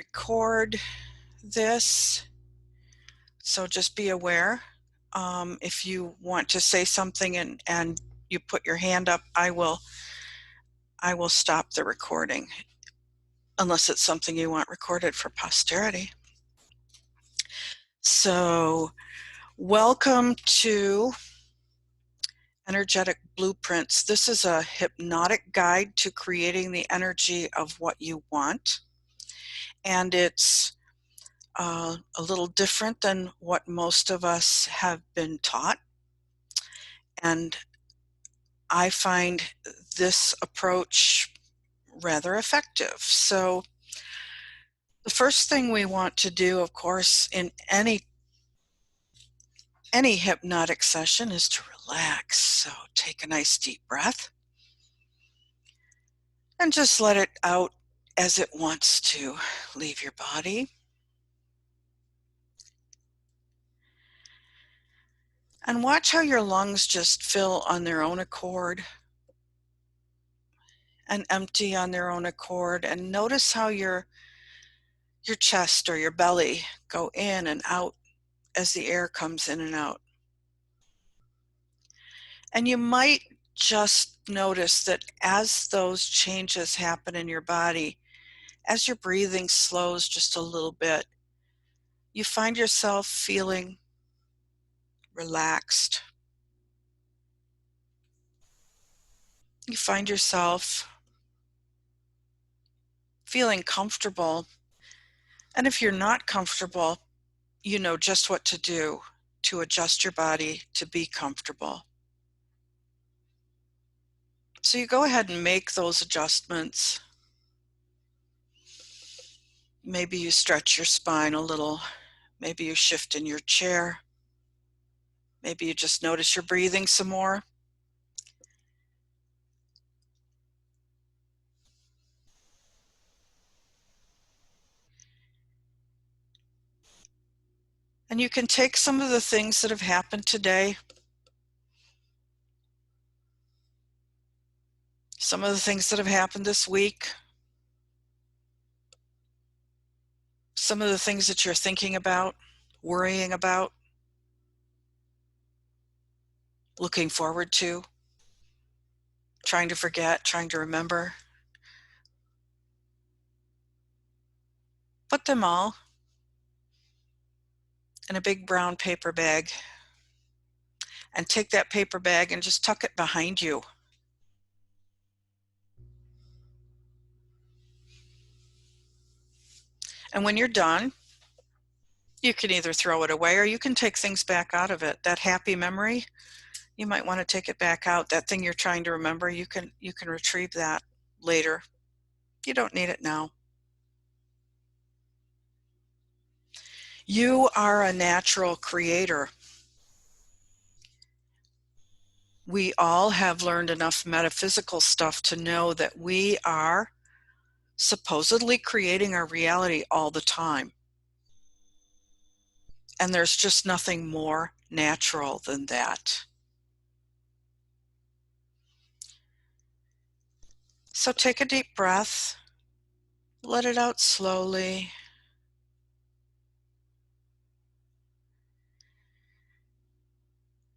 record this, so just be aware. If you want to say something and you put your hand up, I will stop the recording, unless it's something you want recorded for posterity. So, welcome to Energetic Blueprints. This is a hypnotic guide to creating the energy of what you want. And it's a little different than what most of us have been taught. And I find this approach rather effective. So the first thing we want to do, of course, in any hypnotic session is to relax. So take a nice deep breath and just let it out as it wants to leave your body. And watch how your lungs just fill on their own accord and empty on their own accord. And notice how your chest or your belly go in and out as the air comes in and out. And you might just notice that as those changes happen in your body, as your breathing slows just a little bit, you find yourself feeling relaxed. You find yourself feeling comfortable. And if you're not comfortable, you know just what to do to adjust your body to be comfortable. So you go ahead and make those adjustments. Maybe you stretch your spine a little. Maybe you shift in your chair. Maybe you just notice your breathing some more. And you can take some of the things that have happened today, some of the things that have happened this week, some of the things that you're thinking about, worrying about, looking forward to, trying to forget, trying to remember. Put them all in a big brown paper bag and take that paper bag and just tuck it behind you. And when you're done, you can either throw it away or you can take things back out of it. That happy memory, you might want to take it back out. That thing you're trying to remember, you can retrieve that later. You don't need it now. You are a natural creator. We all have learned enough metaphysical stuff to know that we are supposedly creating our reality all the time. And there's just nothing more natural than that. So take a deep breath, let it out slowly.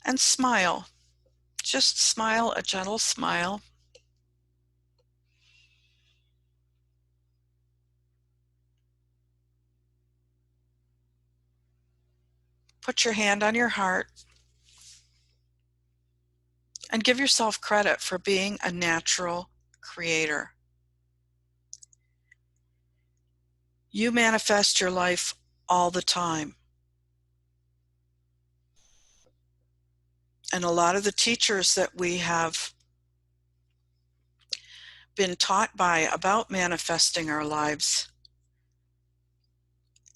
And smile. Just smile, a gentle smile. Put your hand on your heart and give yourself credit for being a natural creator. You manifest your life all the time. And a lot of the teachers that we have been taught by about manifesting our lives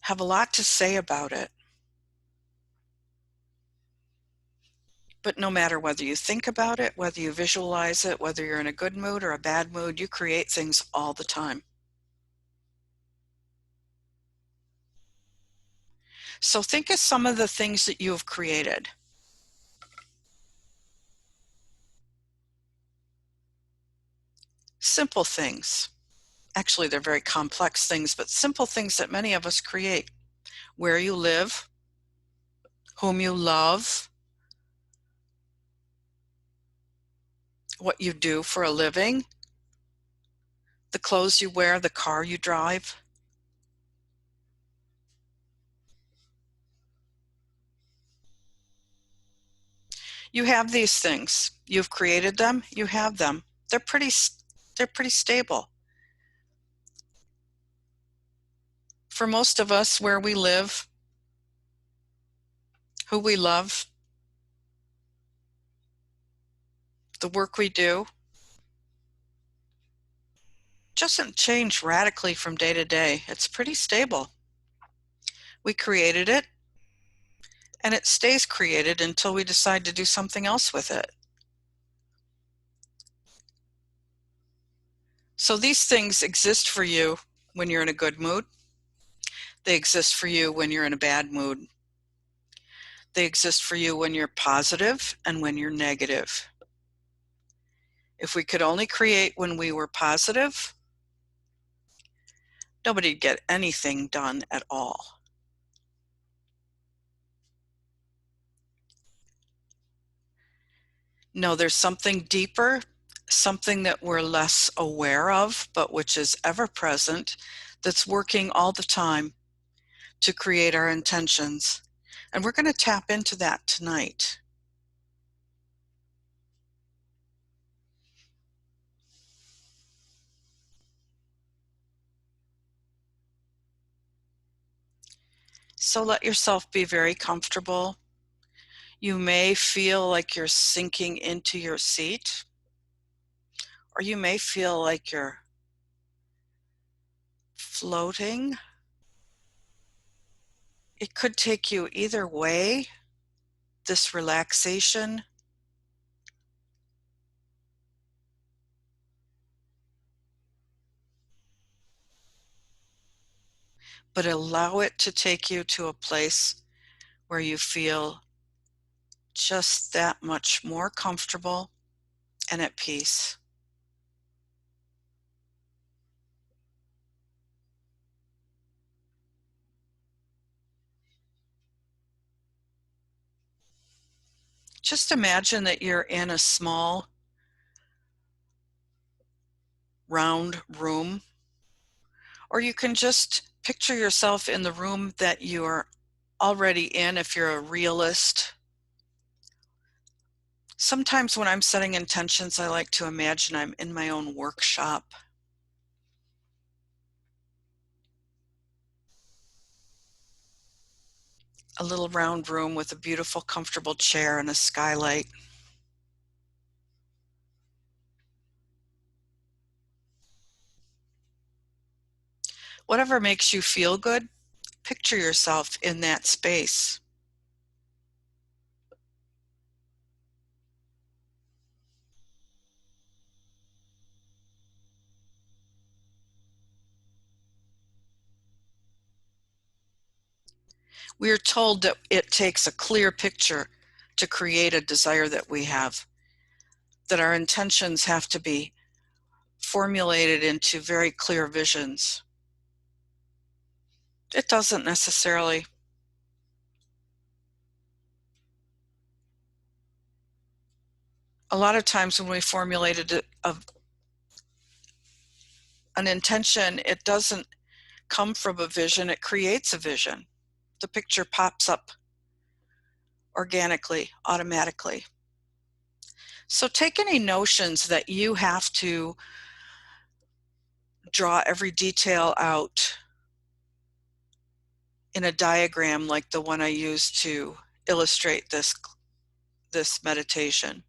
have a lot to say about it. But no matter whether you think about it, whether you visualize it, whether you're in a good mood or a bad mood, you create things all the time. So think of some of the things that you have created. Simple things. Actually, they're very complex things, but simple things that many of us create. Where you live, whom you love, what you do for a living, the clothes you wear, the car you drive. You have these things. You've created them, you have them. They're pretty stable. For most of us, where we live, who we love, the work we do, doesn't change radically from day to day. It's pretty stable. We created it, and it stays created until we decide to do something else with it. So these things exist for you when you're in a good mood. They exist for you when you're in a bad mood. They exist for you when you're positive and when you're negative. If we could only create when we were positive, nobody'd get anything done at all. No, there's something deeper, something that we're less aware of, but which is ever present, that's working all the time to create our intentions. And we're going to tap into that tonight. So let yourself be very comfortable. You may feel like you're sinking into your seat, or you may feel like you're floating. It could take you either way, this relaxation. But allow it to take you to a place where you feel just that much more comfortable and at peace. Just imagine that you're in a small, round room, or you can just picture yourself in the room that you're already in if you're a realist. Sometimes when I'm setting intentions, I like to imagine I'm in my own workshop. A little round room with a beautiful, comfortable chair and a skylight. Whatever makes you feel good, picture yourself in that space. We are told that it takes a clear picture to create a desire that we have, that our intentions have to be formulated into very clear visions. It doesn't necessarily. A lot of times when we formulated an intention, it doesn't come from a vision, it creates a vision. The picture pops up organically, automatically. So take any notions that you have to draw every detail out in a diagram like the one I used to illustrate this meditation.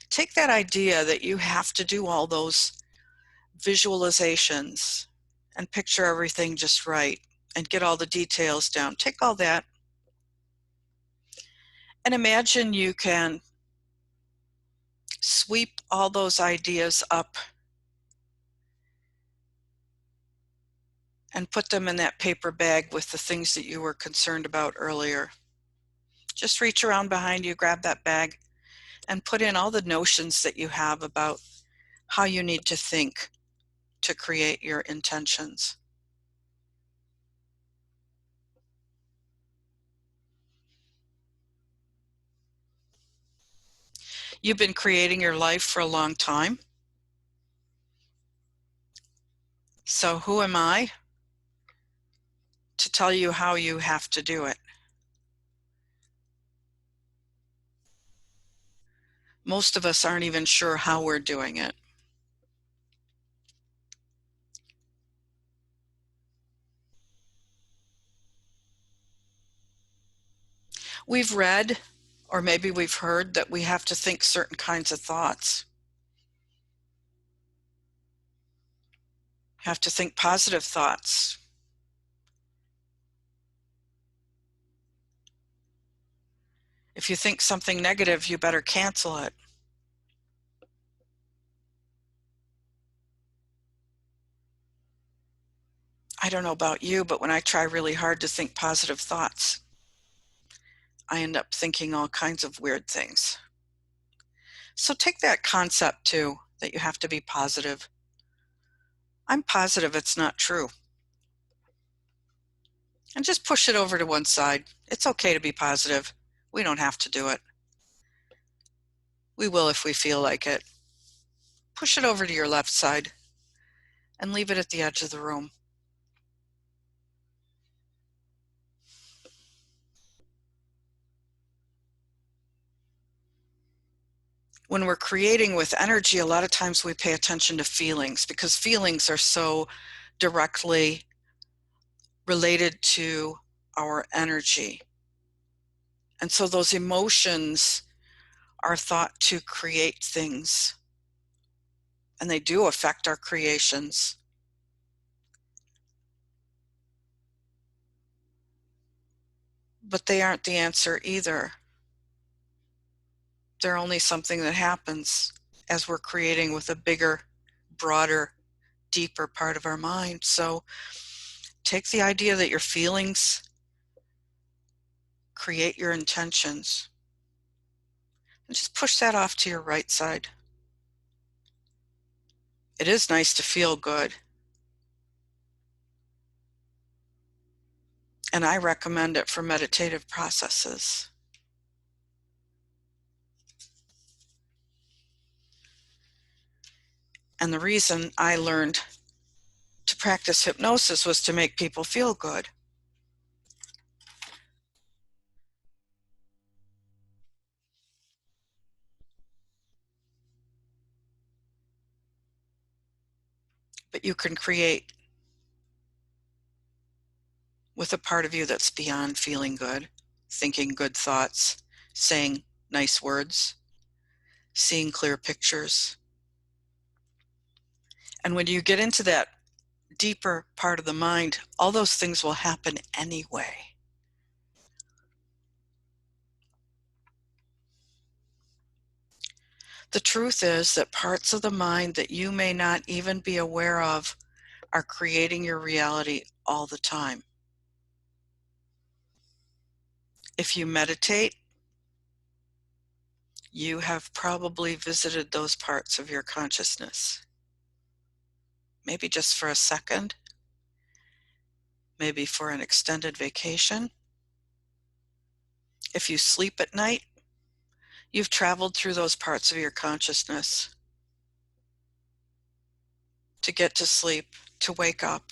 Take that idea that you have to do all those visualizations and picture everything just right and get all the details down. Take all that and imagine you can sweep all those ideas up and put them in that paper bag with the things that you were concerned about earlier. Just reach around behind you, grab that bag, and put in all the notions that you have about how you need to think to create your intentions. You've been creating your life for a long time. So who am I to tell you how you have to do it? Most of us aren't even sure how we're doing it. We've read, or maybe we've heard, that we have to think certain kinds of thoughts. Have to think positive thoughts. If you think something negative, you better cancel it. I don't know about you, but when I try really hard to think positive thoughts, I end up thinking all kinds of weird things. So take that concept too, that you have to be positive. I'm positive it's not true. And just push it over to one side. It's okay to be positive. We don't have to do it. We will if we feel like it. Push it over to your left side and leave it at the edge of the room. When we're creating with energy, a lot of times we pay attention to feelings because feelings are so directly related to our energy. And so those emotions are thought to create things, and they do affect our creations. But they aren't the answer either. They're only something that happens as we're creating with a bigger, broader, deeper part of our mind. So take the idea that your feelings create your intentions and just push that off to your right side. It is nice to feel good. And I recommend it for meditative processes. And the reason I learned to practice hypnosis was to make people feel good. But you can create with a part of you that's beyond feeling good, thinking good thoughts, saying nice words, seeing clear pictures. And when you get into that deeper part of the mind, all those things will happen anyway. The truth is that parts of the mind that you may not even be aware of are creating your reality all the time. If you meditate, you have probably visited those parts of your consciousness. Maybe just for a second, maybe for an extended vacation. If you sleep at night, you've traveled through those parts of your consciousness to get to sleep, to wake up.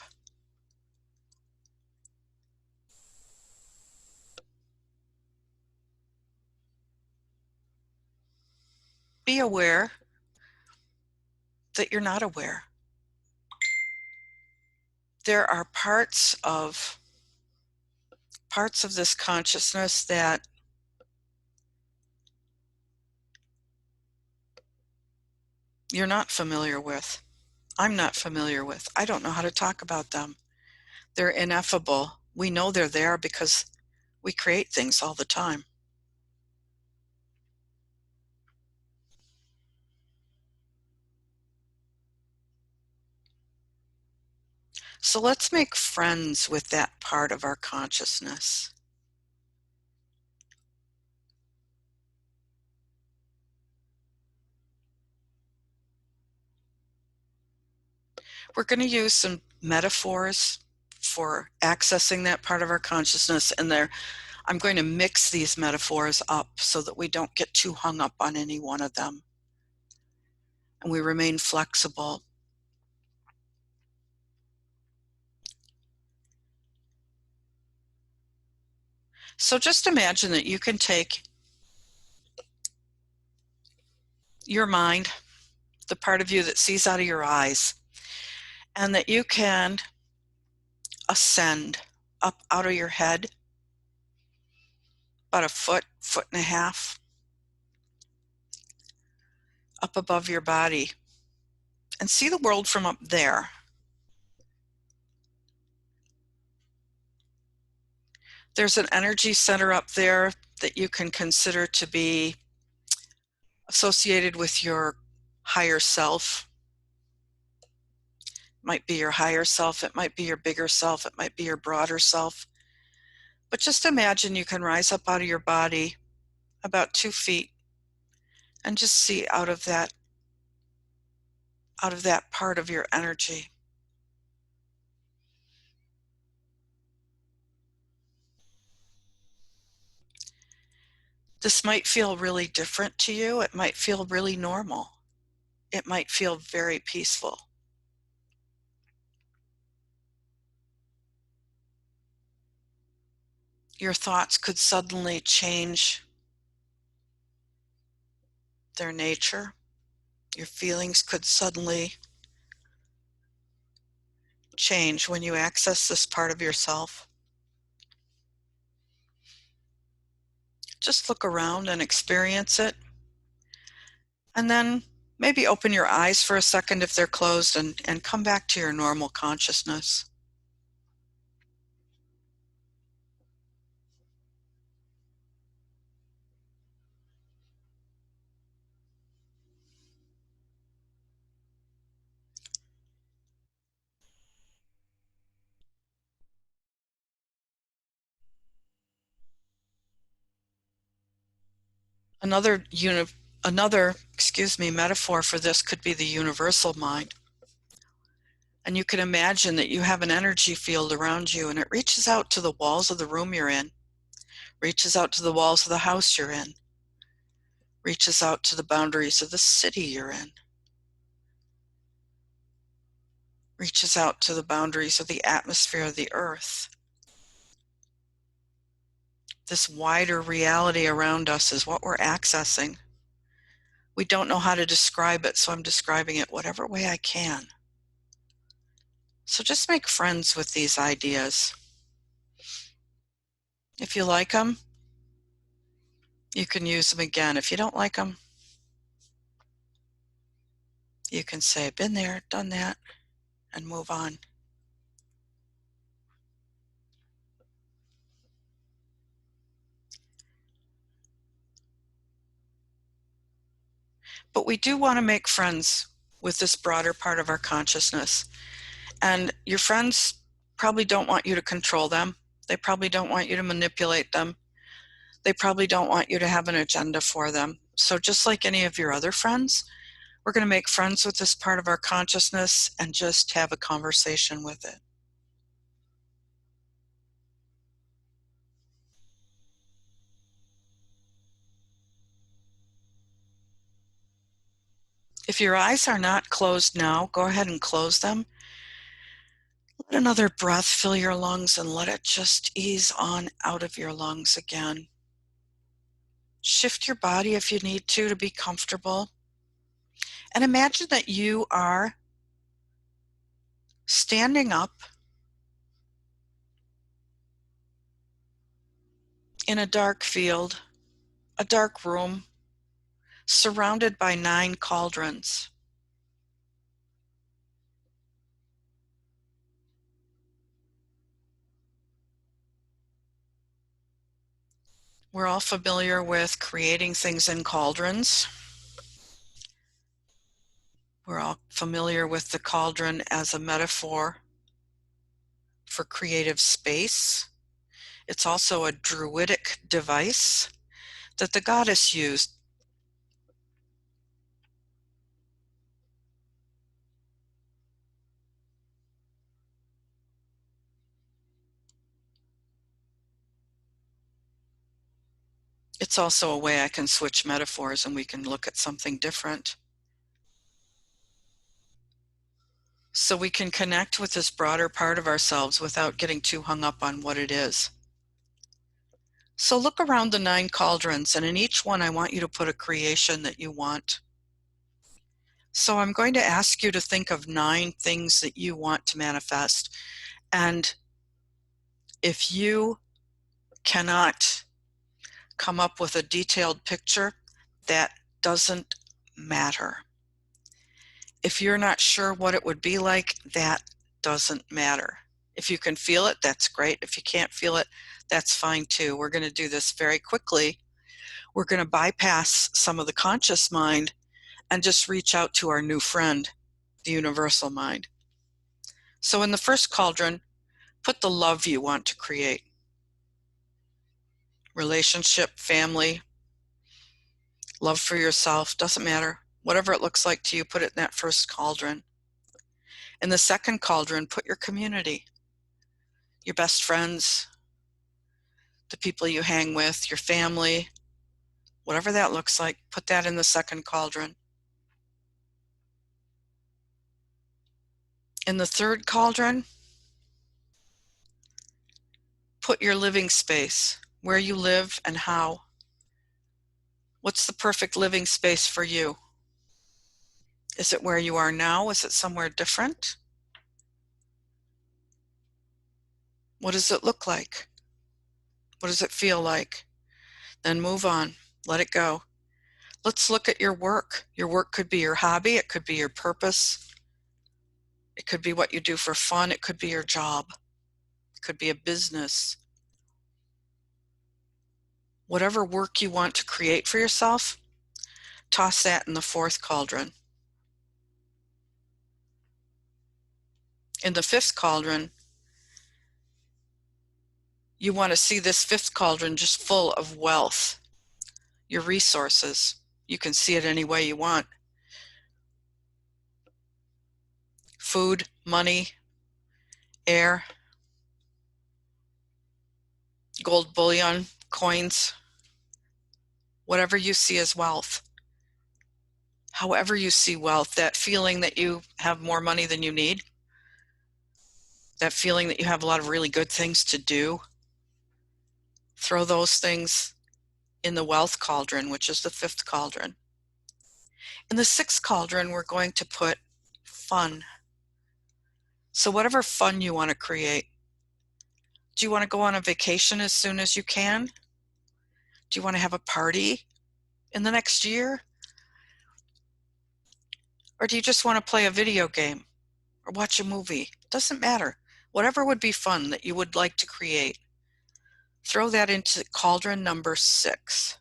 Be aware that you're not aware. There are parts of this consciousness that you're not familiar with. I'm not familiar with. I don't know how to talk about them. They're ineffable. We know they're there because we create things all the time. So let's make friends with that part of our consciousness. We're going to use some metaphors for accessing that part of our consciousness, and I'm going to mix these metaphors up so that we don't get too hung up on any one of them, and we remain flexible. So just imagine that you can take your mind, the part of you that sees out of your eyes, and that you can ascend up out of your head about a foot, foot and a half, up above your body, and see the world from up there. There's an energy center up there that you can consider to be associated with your higher self. It might be your higher self, it might be your bigger self, it might be your broader self. But just imagine you can rise up out of your body about 2 feet and just see out of that part of your energy. This might feel really different to you. It might feel really normal. It might feel very peaceful. Your thoughts could suddenly change their nature. Your feelings could suddenly change when you access this part of yourself. Just look around and experience it. And then maybe open your eyes for a second if they're closed and come back to your normal consciousness. Another metaphor for this could be the universal mind. And you can imagine that you have an energy field around you, and it reaches out to the walls of the room you're in, reaches out to the walls of the house you're in, reaches out to the boundaries of the city you're in, reaches out to the boundaries of the atmosphere of the earth. This wider reality around us is what we're accessing. We don't know how to describe it, so I'm describing it whatever way I can. So just make friends with these ideas. If you like them, you can use them again. If you don't like them, you can say, been there, done that, and move on. But we do want to make friends with this broader part of our consciousness. And your friends probably don't want you to control them. They probably don't want you to manipulate them. They probably don't want you to have an agenda for them. So just like any of your other friends, we're going to make friends with this part of our consciousness and just have a conversation with it. If your eyes are not closed now, go ahead and close them. Let another breath fill your lungs and let it just ease on out of your lungs again. Shift your body if you need to be comfortable. And imagine that you are standing up in a dark field, a dark room, surrounded by 9 cauldrons. We're all familiar with creating things in cauldrons. We're all familiar with the cauldron as a metaphor for creative space. It's also a druidic device that the goddess used. It's also a way I can switch metaphors and we can look at something different. So we can connect with this broader part of ourselves without getting too hung up on what it is. So look around the 9 cauldrons, and in each one I want you to put a creation that you want. So I'm going to ask you to think of 9 things that you want to manifest. And if you cannot come up with a detailed picture, that doesn't matter. If you're not sure what it would be like, that doesn't matter. If you can feel it, that's great. If you can't feel it, that's fine too. We're going to do this very quickly. We're going to bypass some of the conscious mind and just reach out to our new friend, the universal mind. So in the first cauldron, put the love you want to create. Relationship, family, love for yourself, doesn't matter. Whatever it looks like to you, put it in that first cauldron. In the second cauldron, put your community, your best friends, the people you hang with, your family, whatever that looks like, put that in the second cauldron. In the third cauldron, put your living space, where you live and how. What's the perfect living space for you? Is it where you are now? Is it somewhere different? What does it look like? What does it feel like? Then move on. Let it go. Let's look at your work. Your work could be your hobby. It could be your purpose. It could be what you do for fun. It could be your job. It could be a business. Whatever work you want to create for yourself, toss that in the fourth cauldron. In the fifth cauldron, you want to see this fifth cauldron just full of wealth, your resources. You can see it any way you want. Food, money, air, gold bullion, coins, whatever you see as wealth. However you see wealth, that feeling that you have more money than you need, that feeling that you have a lot of really good things to do, throw those things in the wealth cauldron, which is the fifth cauldron. In the sixth cauldron, we're going to put fun. So whatever fun you want to create. Do you want to go on a vacation as soon as you can? Do you want to have a party in the next year? Or do you just want to play a video game or watch a movie? Doesn't matter. Whatever would be fun that you would like to create, throw that into cauldron number 6.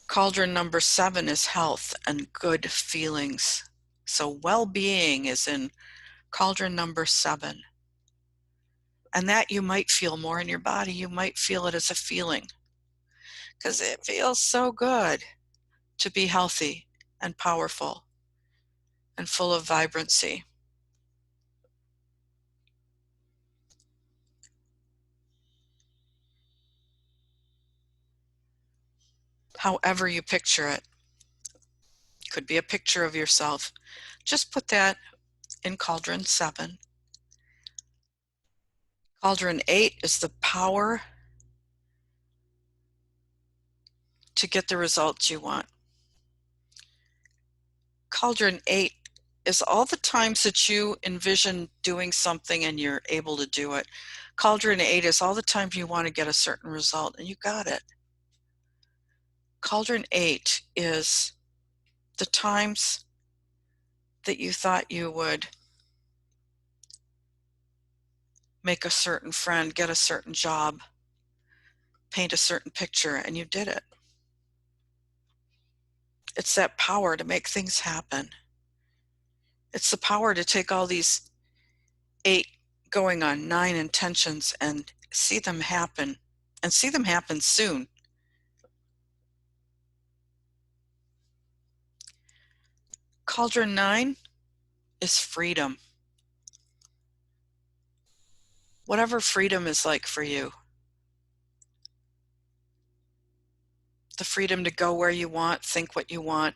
Cauldron number 7 is health and good feelings. So well-being is in cauldron number 7. And that you might feel more in your body. You might feel it as a feeling because it feels so good to be healthy and powerful and full of vibrancy. However you picture it. Could be a picture of yourself. Just put that in cauldron 7. Cauldron 8 is the power to get the results you want. Cauldron 8 is all the times that you envision doing something and you're able to do it. Cauldron 8 is all the times you want to get a certain result and you got it. Cauldron 8 is the times that you thought you would make a certain friend, get a certain job, paint a certain picture, and you did it. It's that power to make things happen. It's the power to take all these 8 going on 9 intentions and see them happen, and see them happen soon. Cauldron 9 is freedom. Whatever freedom is like for you. The freedom to go where you want, think what you want,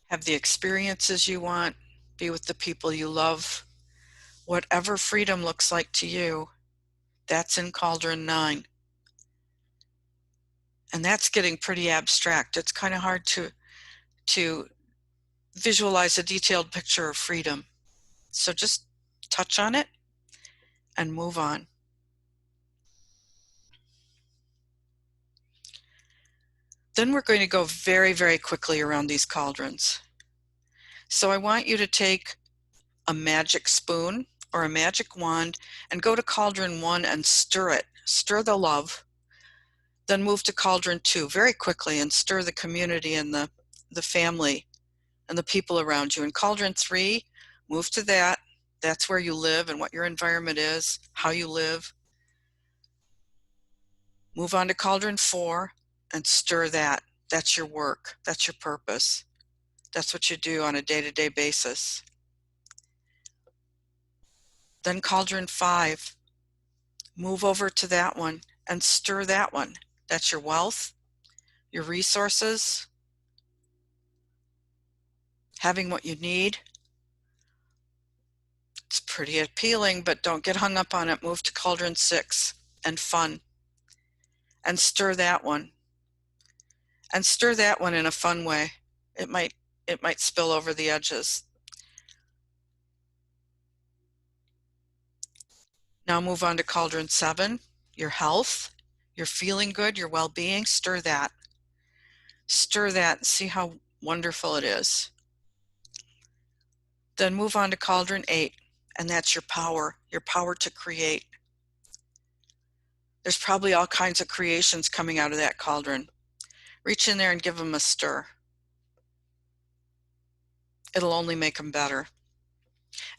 have the experiences you want, be with the people you love. Whatever freedom looks like to you, that's in Cauldron 9. And that's getting pretty abstract. It's kind of hard to visualize a detailed picture of freedom. So just touch on it and move on. Then we're going to go very, very quickly around these cauldrons. So I want you to take a magic spoon or a magic wand and go to Cauldron 1 and stir it. Stir the love. Then move to Cauldron 2 very quickly and stir the community and the family and the people around you. In Cauldron 3, move to that. That's where you live and what your environment is, how you live. Move on to Cauldron 4 and stir that. That's your work. That's your purpose. That's what you do on a day-to-day basis. Then Cauldron 5, move over to that one and stir that one. That's your wealth, your resources, having what you need. It's pretty appealing, but don't get hung up on it. Move to Cauldron 6 and fun and stir that one. And stir that one in a fun way. It might spill over the edges. Now move on to Cauldron 7, your health, your feeling good, your well-being. Stir that. Stir that and see how wonderful it is. Then move on to Cauldron 8, and that's your power to create. There's probably all kinds of creations coming out of that cauldron. Reach in there and give them a stir. It'll only make them better.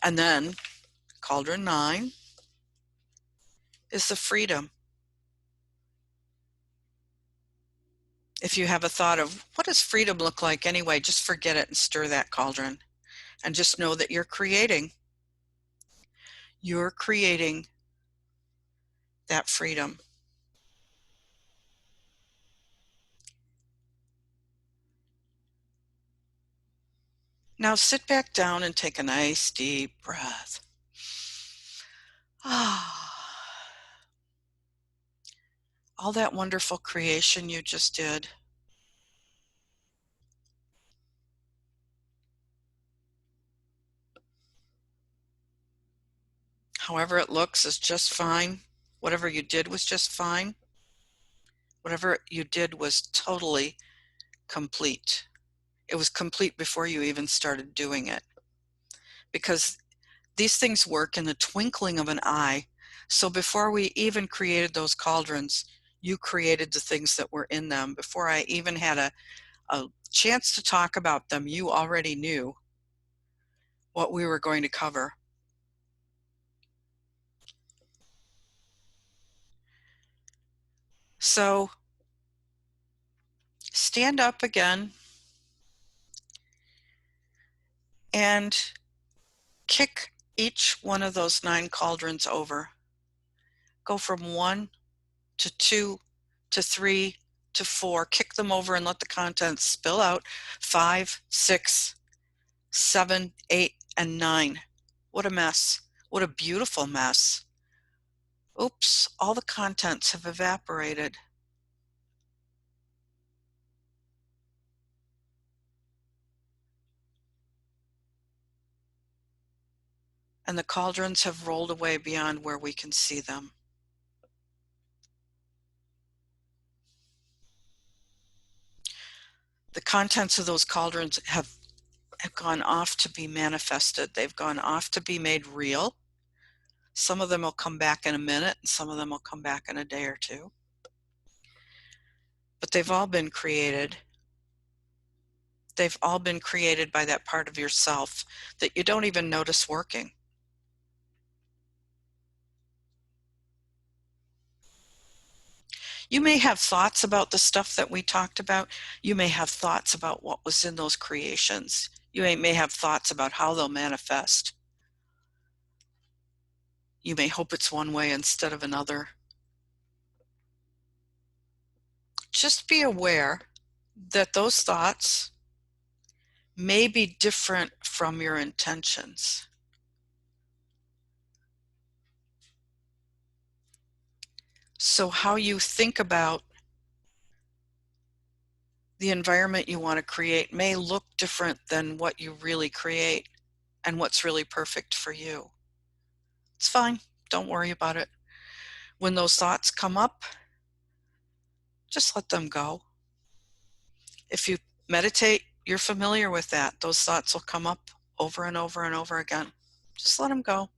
And then Cauldron 9 is the freedom. If you have a thought of what does freedom look like anyway, just forget it and stir that cauldron. And just know that you're creating. You're creating that freedom. Now sit back down and take a nice deep breath. All that wonderful creation you just did. However it looks is just fine. Whatever you did was just fine. Whatever you did was totally complete. It was complete before you even started doing it. Because these things work in the twinkling of an eye. So before we even created those cauldrons, you created the things that were in them. Before I even had a chance to talk about them, you already knew what we were going to cover. So stand up again and kick each one of those 9 cauldrons over. Go from 1 to 2 to 3 to 4. Kick them over and let the contents spill out. 5, 6, 7, 8, and 9. What a mess. What a beautiful mess. Oops, all the contents have evaporated. And the cauldrons have rolled away beyond where we can see them. The contents of those cauldrons have gone off to be manifested. They've gone off to be made real. Some of them will come back in a minute, and some of them will come back in a day or two. But they've all been created. They've all been created by that part of yourself that you don't even notice working. You may have thoughts about the stuff that we talked about. You may have thoughts about what was in those creations. You may have thoughts about how they'll manifest. You may hope it's one way instead of another. Just be aware that those thoughts may be different from your intentions. So how you think about the environment you want to create may look different than what you really create and what's really perfect for you. It's fine. Don't worry about it. When those thoughts come up, just let them go. If you meditate, you're familiar with that. Those thoughts will come up over and over and over again. Just let them go.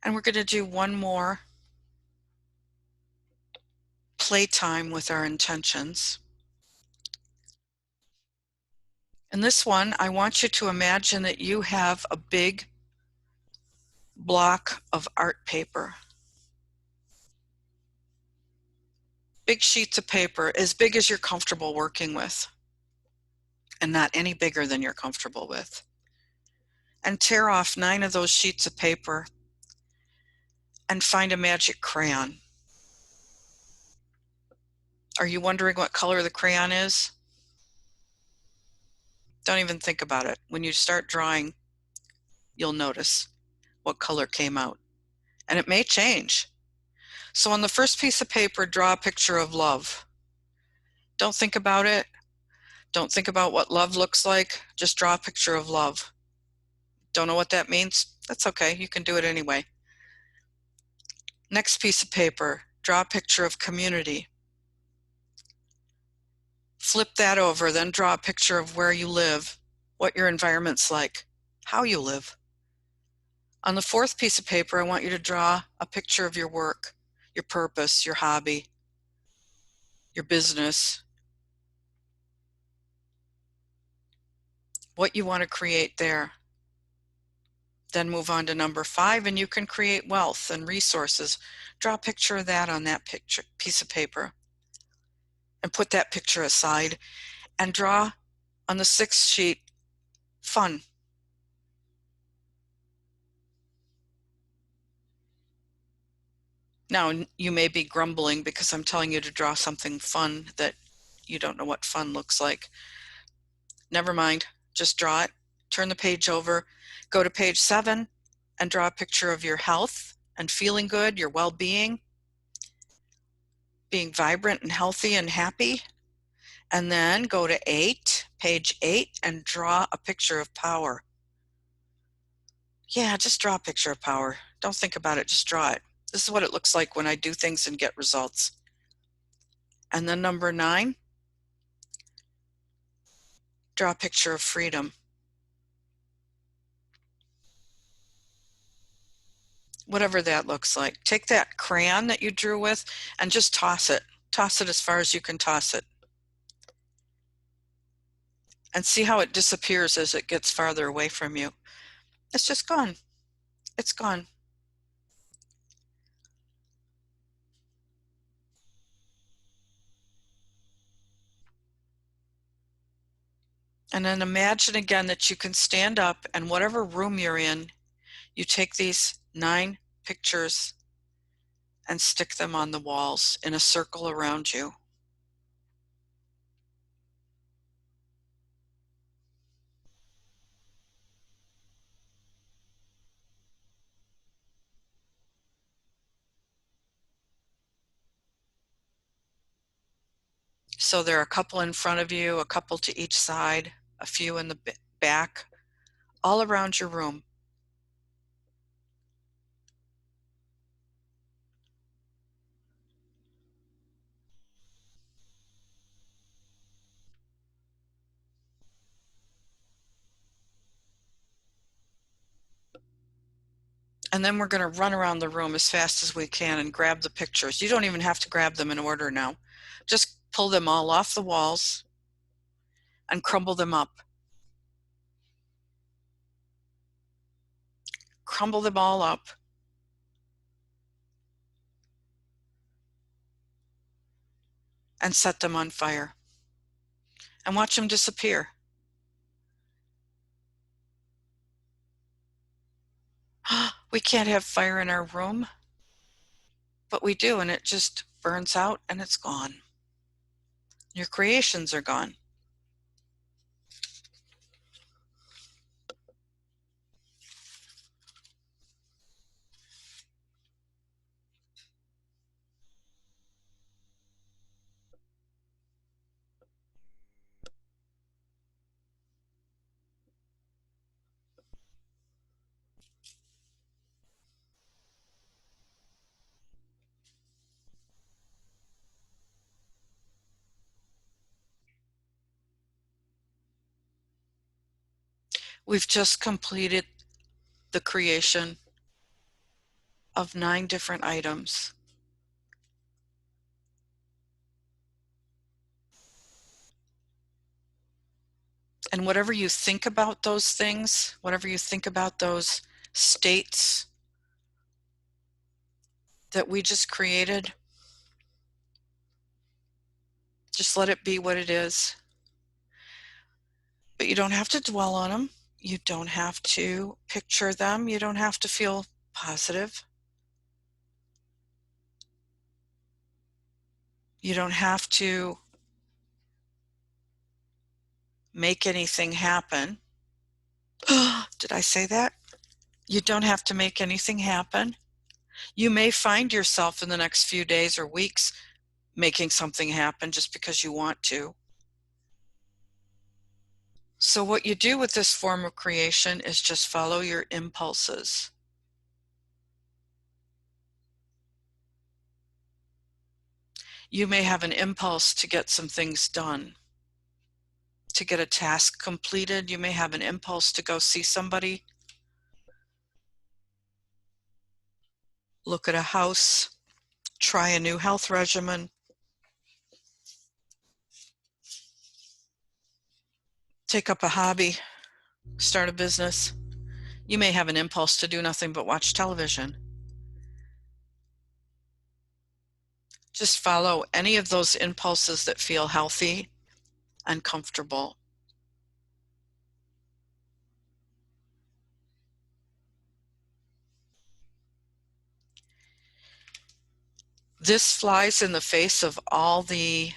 And we're going to do one more playtime with our intentions. In this one, I want you to imagine that you have a big block of art paper. Big sheets of paper, as big as you're comfortable working with, and not any bigger than you're comfortable with. And tear off 9 of those sheets of paper and find a magic crayon. Are you wondering what color the crayon is? Don't even think about it. When you start drawing, you'll notice what color came out. And it may change. So on the first piece of paper, draw a picture of love. Don't think about it. Don't think about what love looks like. Just draw a picture of love. Don't know what that means? That's okay. You can do it anyway. Next piece of paper, draw a picture of community. Flip that over, then draw a picture of where you live, what your environment's like, how you live. On the fourth piece of paper, I want you to draw a picture of your work, your purpose, your hobby, your business, what you want to create there. Then move on to number 5, and you can create wealth and resources. Draw a picture of that on that piece of paper. And put that picture aside and draw on the 6th sheet, fun. Now, you may be grumbling because I'm telling you to draw something fun that you don't know what fun looks like. Never mind, just draw it. Turn the page over, go to page 7, and draw a picture of your health and feeling good, your well-being, being vibrant and healthy and happy. And then go to page 8, and draw a picture of power. Yeah, just draw a picture of power. Don't think about it, just draw it. This is what it looks like when I do things and get results. And then number 9, draw a picture of freedom. Whatever that looks like. Take that crayon that you drew with and just toss it. Toss it as far as you can toss it. And see how it disappears as it gets farther away from you. It's just gone. It's gone. And then imagine again that you can stand up, and whatever room you're in, you take these 9 pictures and stick them on the walls in a circle around you. So there are a couple in front of you, a couple to each side, a few in the back, all around your room. And then we're going to run around the room as fast as we can and grab the pictures. You don't even have to grab them in order now. Just pull them all off the walls and crumble them up. Crumble them all up. and set them on fire and watch them disappear. We can't have fire in our room, but we do, and it just burns out and it's gone. Your creations are gone. We've just completed the creation of 9 different items. And whatever you think about those things, whatever you think about those states that we just created, just let it be what it is. But you don't have to dwell on them. You don't have to picture them. You don't have to feel positive. You don't have to make anything happen. Did I say that? You don't have to make anything happen. You may find yourself in the next few days or weeks making something happen just because you want to. So what you do with this form of creation is just follow your impulses. You may have an impulse to get some things done, to get a task completed. You may have an impulse to go see somebody, look at a house, try a new health regimen, take up a hobby, start a business. You may have an impulse to do nothing but watch television. Just follow any of those impulses that feel healthy and comfortable. This flies in the face of all the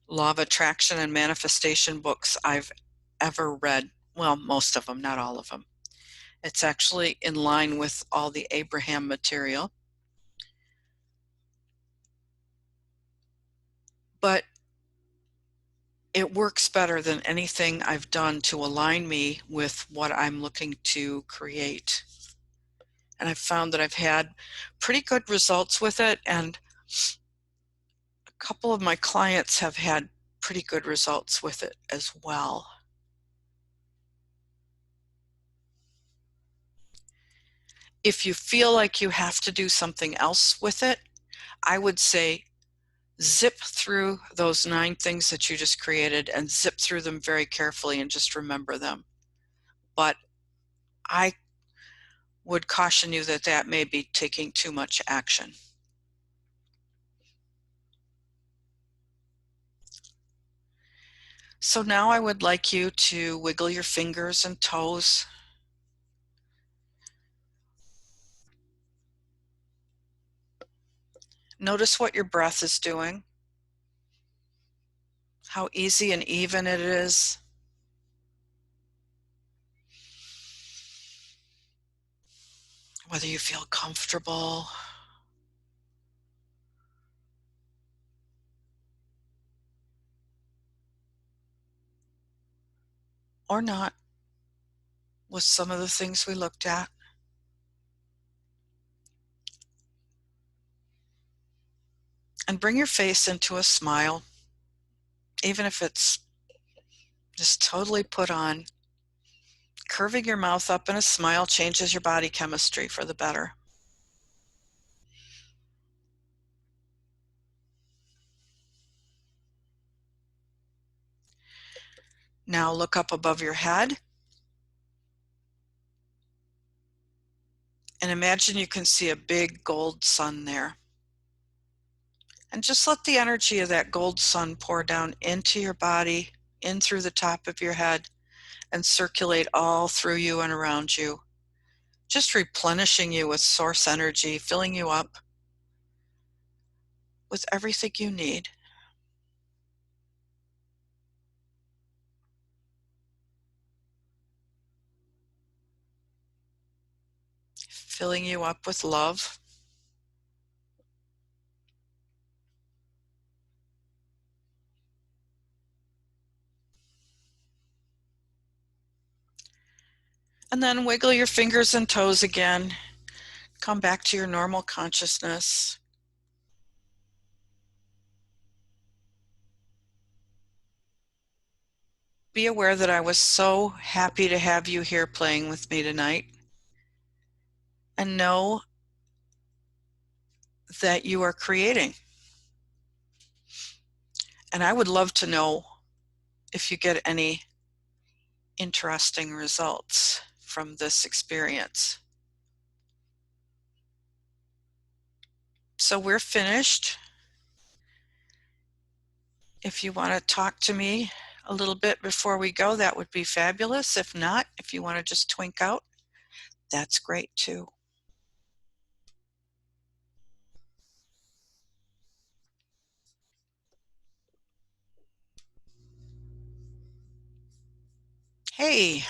law of attraction and manifestation books I've ever read. Well, most of them, not all of them. It's actually in line with all the Abraham material. But it works better than anything I've done to align me with what I'm looking to create. And I've found that I've had pretty good results with it, and a couple of my clients have had pretty good results with it as well. If you feel like you have to do something else with it, I would say zip through those 9 things that you just created and zip through them very carefully and just remember them. But I would caution you that that may be taking too much action. So now I would like you to wiggle your fingers and toes. Notice what your breath is doing, how easy and even it is. Whether you feel comfortable or not with some of the things we looked at. And bring your face into a smile, even if it's just totally put on. Curving your mouth up in a smile changes your body chemistry for the better. Now look up above your head and imagine you can see a big gold sun there. And just let the energy of that gold sun pour down into your body, in through the top of your head, and circulate all through you and around you. Just replenishing you with source energy, filling you up with everything you need. Filling you up with love. And then wiggle your fingers and toes again. Come back to your normal consciousness. Be aware that I was so happy to have you here playing with me tonight. And know that you are creating. And I would love to know if you get any interesting results from this experience. So we're finished. If you want to talk to me a little bit before we go, that would be fabulous. If not, if you want to just twink out, that's great too. Hey,